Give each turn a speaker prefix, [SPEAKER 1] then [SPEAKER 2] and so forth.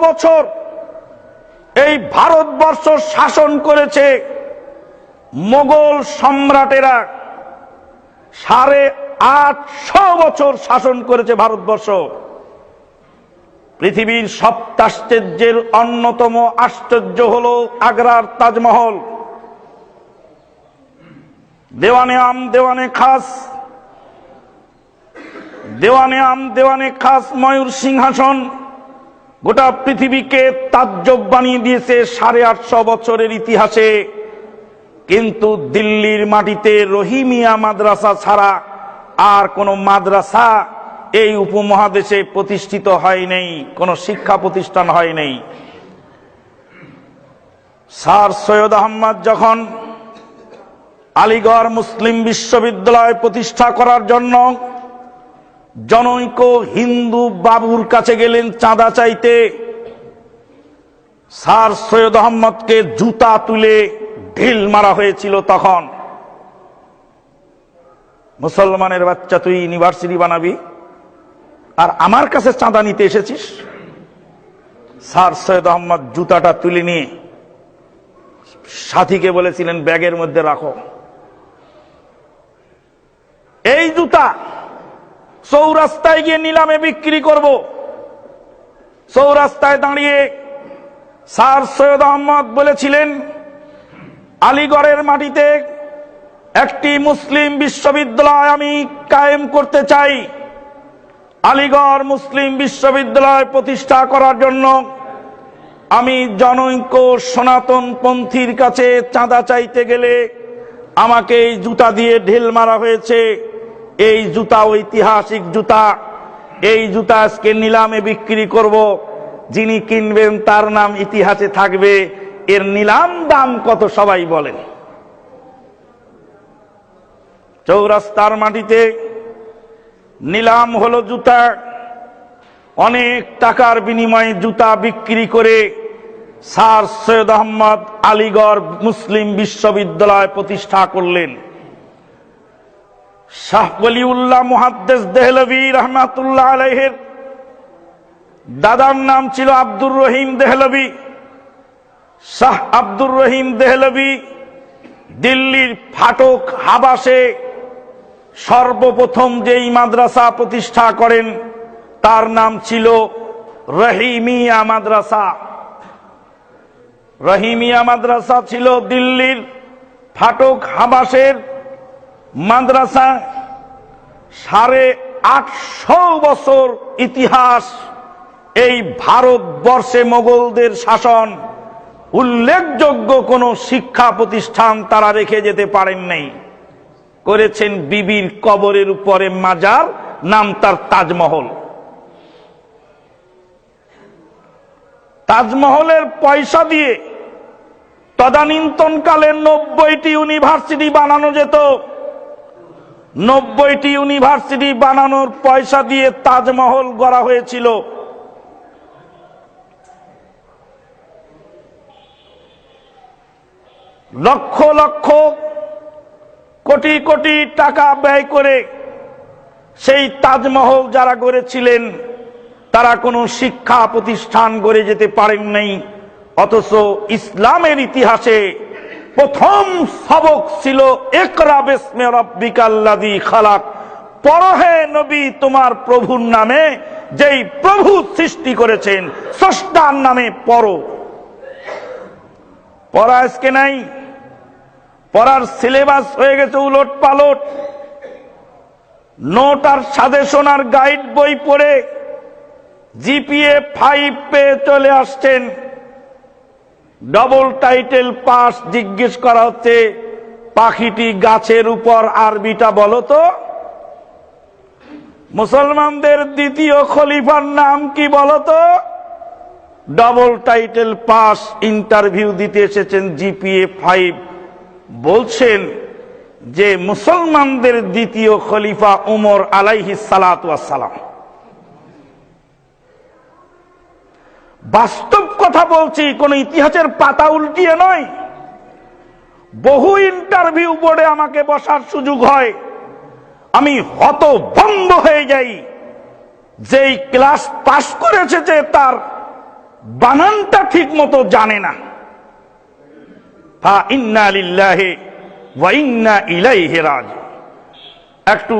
[SPEAKER 1] বছর এই ভারতবর্ষ শাসন করেছে মোগল সম্রাটেরা। 850 বছর শাসন করেছে ভারতবর্ষ। পৃথিবীর সপ্তাশ্চর্যের অন্যতম আশ্চর্য হল আগ্রার তাজমহল। দেওয়ানে আম দেওয়ানে খাস, দেওয়ানে আম দেওয়ানে খাস ময়ূর সিংহাসন গোটা পৃথিবীকে তাজ্জব বানিয়ে দিয়েছে 850 বছরের ইতিহাসে। কিন্তু দিল্লির মাটিতে রহিমিয়া মাদ্রাসা ছাড়া আর কোন মাদ্রাসা এই উপমহাদেশে প্রতিষ্ঠিত হয় নাই, কোন শিক্ষা প্রতিষ্ঠান হয় নাই। স্যার সৈয়দ আহমদ যখন আলিগড় মুসলিম বিশ্ববিদ্যালয় প্রতিষ্ঠা করার জন্য জনৈক হিন্দু বাবুর কাছে গেলেন চাঁদা চাইতে। স্যার সৈয়দ আহমদকে জুতা তুলে ঢিল মারা হয়েছিল। তখন মুসলমানের বাচ্চা, তুই ইউনিভার্সিটি বানাবি আর আমার কাছে চাঁদা নিতে এসেছিস? স্যার সৈয়দ আহমদ জুতাটা তুলে নিয়ে সাথীকে বলেছিলেন, ব্যাগের মধ্যে রাখো। এই জুতা চৌরাস্তায় গিয়ে নিলামে বিক্রি করব। চৌরাস্তায় দাঁড়িয়ে স্যার সৈয়দ আহমদ বলেছিলেন, আলিগড়ের মাটিতে একটি মুসলিম বিশ্ববিদ্যালয় আমি কায়েম করতে চাই। আলিগড় মুসলিম বিশ্ববিদ্যালয় প্রতিষ্ঠা করার জন্য আমি জনৈক সনাতন পন্থীর কাছে চাঁদা চাইতে গেলে আমাকে এই জুতা দিয়ে ঢিল মারা হয়েছে। এই জুতা ঐতিহাসিক জুতা, এই জুতা আজকে নিলামে বিক্রি করব। যিনি কিনবেন তার নাম ইতিহাসে থাকবে। এর নিলাম দাম কত সবাই বলেন। চৌরাস্তার মাটিতে নিলাম হলো জুতা। অনেক টাকার বিনিময়ে জুতা বিক্রি করে স্যার সৈয়দ আহমদ আলিগড় মুসলিম বিশ্ববিদ্যালয় প্রতিষ্ঠা করলেন। শাহ ওলিউল্লাহ মুহাদ্দিস দেহলভী রহমাতুল্লাহ আলাইহির দাদার নাম ছিল আব্দুর রহিম দেহলভী। শাহ আব্দুর রহিম দেহলভী দিল্লির ফাটক হাবাসে সর্বপ্রথম যেই মাদ্রাসা প্রতিষ্ঠা করেন তার নাম ছিল রহিমিয়া মাদ্রাসা। রহিমিয়া মাদ্রাসা ছিল দিল্লির ফাটক হাবাসের মাদ্রাসা। 850 বছর ইতিহাস এই ভারতবর্ষে মোগলদের শাসন। উল্লেখযোগ্য কোন শিক্ষা প্রতিষ্ঠান তারা রেখে যেতে পারেন নাই। করেছেন বিবির কবরের উপরে মাজার, নাম তার তাজমহল। তাজমহলের পয়সা দিয়ে তদানীন্তনকালে 90টি ইউনিভার্সিটি বানানো যেত। 90টি ইউনিভার্সিটি বানানোর পয়সা দিয়ে তাজমহল গড়া হয়েছিল। লক্ষ লক্ষ কোটি কোটি টাকা ব্যয় করে সেই তাজমহল যারা গড়েছিলেন তারা কোনো শিক্ষা প্রতিষ্ঠান গড়ে যেতে পারেন নাই। অথচ ইসলামের ইতিহাসে প্রথম সবক ছিল ইকরা বিসমি রাব্বিকাল্লাযী খালাক, পড়ো হে নবী তোমার প্রভুর নামে, যেই প্রভু সৃষ্টি করেছেন, স্রষ্টার নামে পড়ো। পড়া আজকে নাই। পড়ার সিলেবাস হয়ে গেছে উলট পালট। নোট আর সাজেশন আর গাইড বই পড়ে জিপিএ 5 পেয়ে চলে আসছেন। Double title pass. জিজ্ঞেস করা হচ্ছে, পাখিটি গাছের উপর আরবিটা বলো তো। মুসলমানদের দ্বিতীয় খলিফার নাম কি বলো তো। ডবল টাইটেল পাস, ইন্টারভিউ দিতে এসেছেন, জিপিএ 5। বলছেন যে মুসলমানদের দ্বিতীয় খলিফা উমর আলাইহিস সালাতু ওয়াস সালাম। বাস্তব কথা বলছি, কোন ইতিহাসের পাতা উল্টিয়ে নয়। বহু ইন্টারভিউ বোর্ডে আমাকে বসার সুযোগ হয়, আমি হতভম্ব হয়ে যাই। যেই ক্লাস পাস করেছে যে তার বানানটা ঠিক মতো জানে না। ইন্না লিল্লাহি ওয়া ইন্না ইলাইহি রাজিউন। একটু